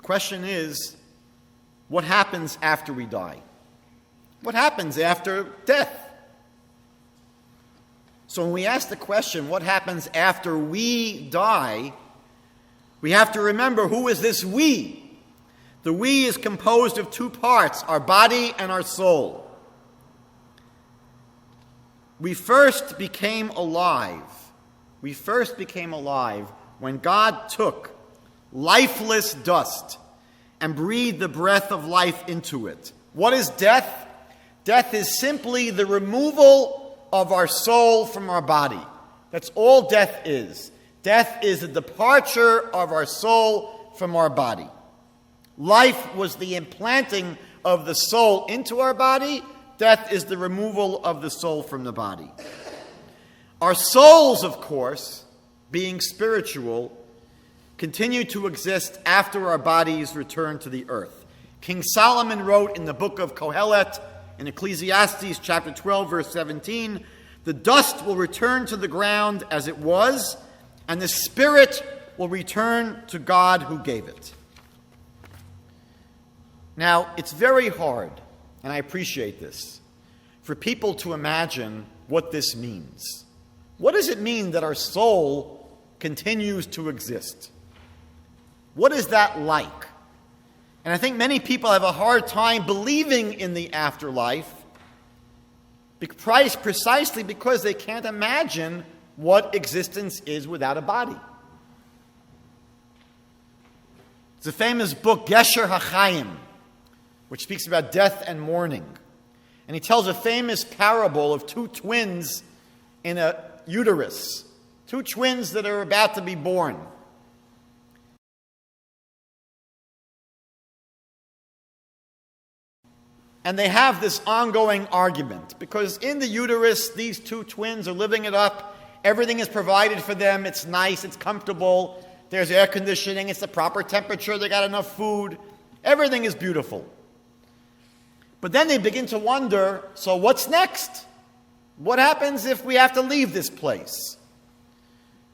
The question is, what happens after we die? What happens after death? So when we ask the question, what happens after we die, we have to remember, who is this we? The we is composed of two parts, our body and our soul. We first became alive. We first became alive when God took lifeless dust and breathed the breath of life into it. What is death? Death is simply the removal of our soul from our body. That's all death is. Death is the departure of our soul from our body. Life was the implanting of the soul into our body. Death is the removal of the soul from the body. Our souls, of course, being spiritual, continue to exist after our bodies return to the earth. King Solomon wrote in the book of Kohelet, in Ecclesiastes chapter 12, verse 17, "The dust will return to the ground as it was, and the spirit will return to God who gave it." Now, it's very hard, and I appreciate this, for people to imagine what this means. What does it mean that our soul continues to exist? What is that like? And I think many people have a hard time believing in the afterlife precisely because they can't imagine what existence is without a body. It's a famous book, Gesher HaChaim, which speaks about death and mourning. And he tells a famous parable of two twins in a uterus, two twins that are about to be born. And they have this ongoing argument because in the uterus, these two twins are living it up. Everything is provided for them. It's nice. It's comfortable. There's air conditioning. It's the proper temperature. They got enough food. Everything is beautiful. But then they begin to wonder, so what's next? What happens if we have to leave this place?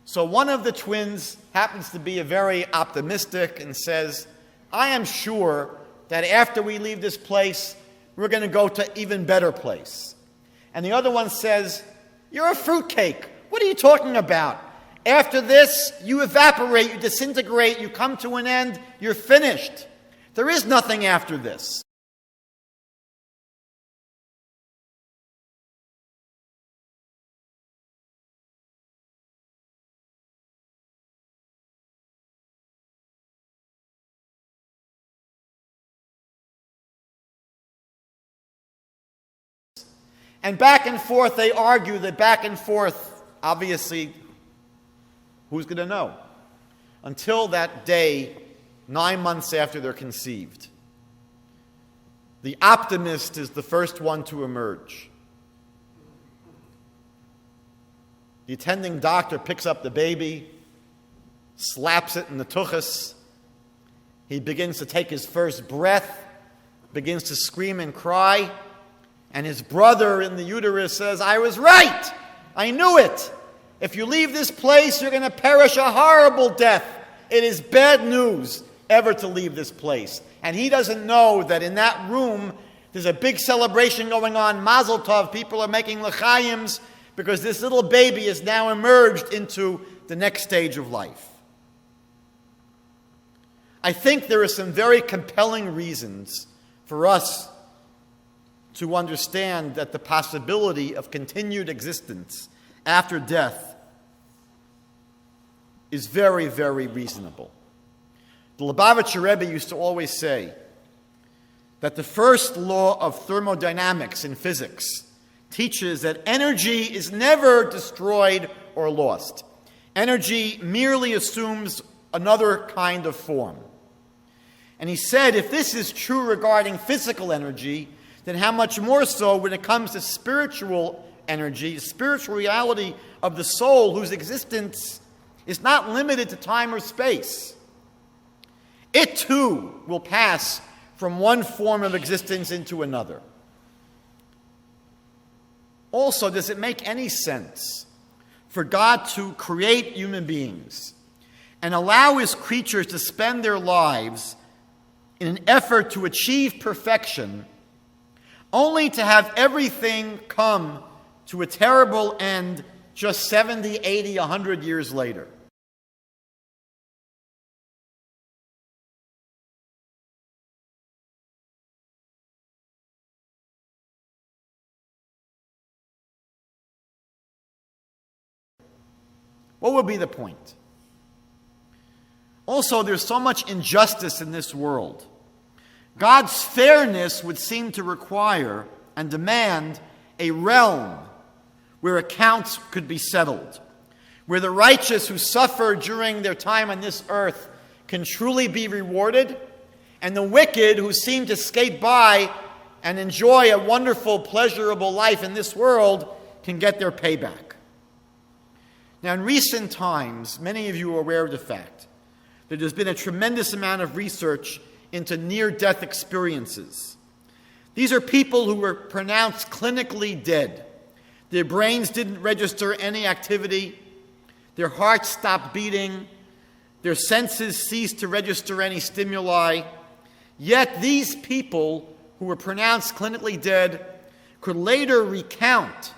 So one of the twins happens to be very optimistic and says, I am sure that after we leave this place, we're going to go to an even better place. And the other one says, you're a fruitcake. What are you talking about? After this, you evaporate, you disintegrate, you come to an end, you're finished. There is nothing after this. And back and forth, they argue that back and forth, obviously, who's going to know? Until that day, 9 months after they're conceived. The optimist is the first one to emerge. The attending doctor picks up the baby, slaps it in the tuchus. He begins to take his first breath, begins to scream and cry. And his brother in the uterus says, I was right. I knew it. If you leave this place, you're going to perish a horrible death. It is bad news ever to leave this place. And he doesn't know that in that room, there's a big celebration going on. Mazel tov. People are making l'chaims because this little baby is now emerged into the next stage of life. I think there are some very compelling reasons for us to understand that the possibility of continued existence after death is very, very reasonable. The Lubavitcher Rebbe used to always say that the first law of thermodynamics in physics teaches that energy is never destroyed or lost. Energy merely assumes another kind of form. And he said, if this is true regarding physical energy, then how much more so when it comes to spiritual energy, spiritual reality of the soul whose existence is not limited to time or space. It too will pass from one form of existence into another. Also, does it make any sense for God to create human beings and allow his creatures to spend their lives in an effort to achieve perfection, only to have everything come to a terrible end just 70, 80, 100 years later. What would be the point? Also, there's so much injustice in this world. God's fairness would seem to require and demand a realm where accounts could be settled, where the righteous who suffer during their time on this earth can truly be rewarded, and the wicked who seem to skate by and enjoy a wonderful, pleasurable life in this world can get their payback. Now, in recent times, many of you are aware of the fact that there's been a tremendous amount of research into near-death experiences. These are people who were pronounced clinically dead. Their brains didn't register any activity. Their hearts stopped beating. Their senses ceased to register any stimuli. Yet these people who were pronounced clinically dead could later recount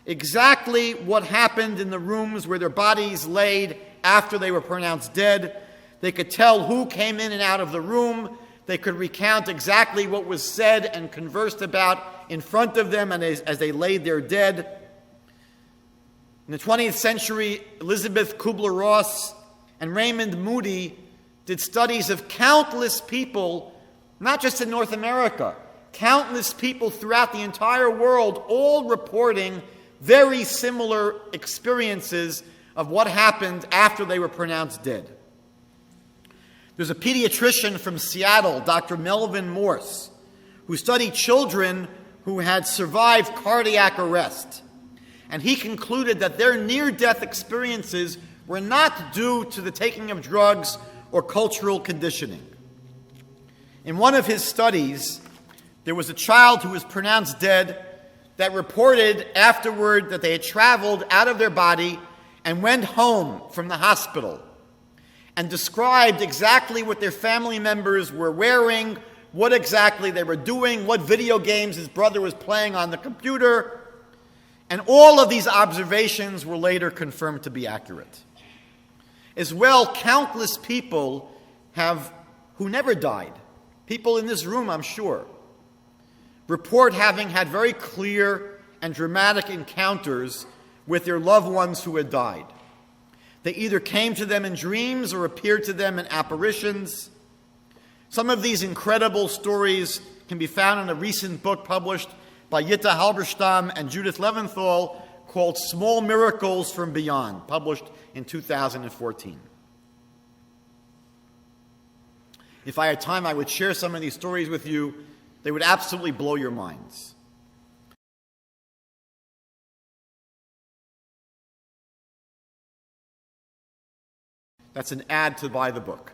exactly what happened in the rooms where their bodies laid after they were pronounced dead. They could tell who came in and out of the room. They could recount exactly what was said and conversed about in front of them and as they laid there dead. In the 20th century, Elizabeth Kubler-Ross and Raymond Moody did studies of countless people, not just in North America, countless people throughout the entire world, all reporting very similar experiences of what happened after they were pronounced dead. There's a pediatrician from Seattle, Dr. Melvin Morse, who studied children who had survived cardiac arrest. And he concluded that their near-death experiences were not due to the taking of drugs or cultural conditioning. In one of his studies, there was a child who was pronounced dead that reported afterward that they had traveled out of their body and went home from the hospital and described exactly what their family members were wearing, what exactly they were doing, what video games his brother was playing on the computer. And all of these observations were later confirmed to be accurate. As well, countless people who never died, people in this room, I'm sure, report having had very clear and dramatic encounters with their loved ones who had died. They either came to them in dreams or appeared to them in apparitions. Some of these incredible stories can be found in a recent book published by Yitta Halberstam and Judith Leventhal called Small Miracles from Beyond, published in 2014. If I had time, I would share some of these stories with you. They would absolutely blow your minds. That's an ad to buy the book.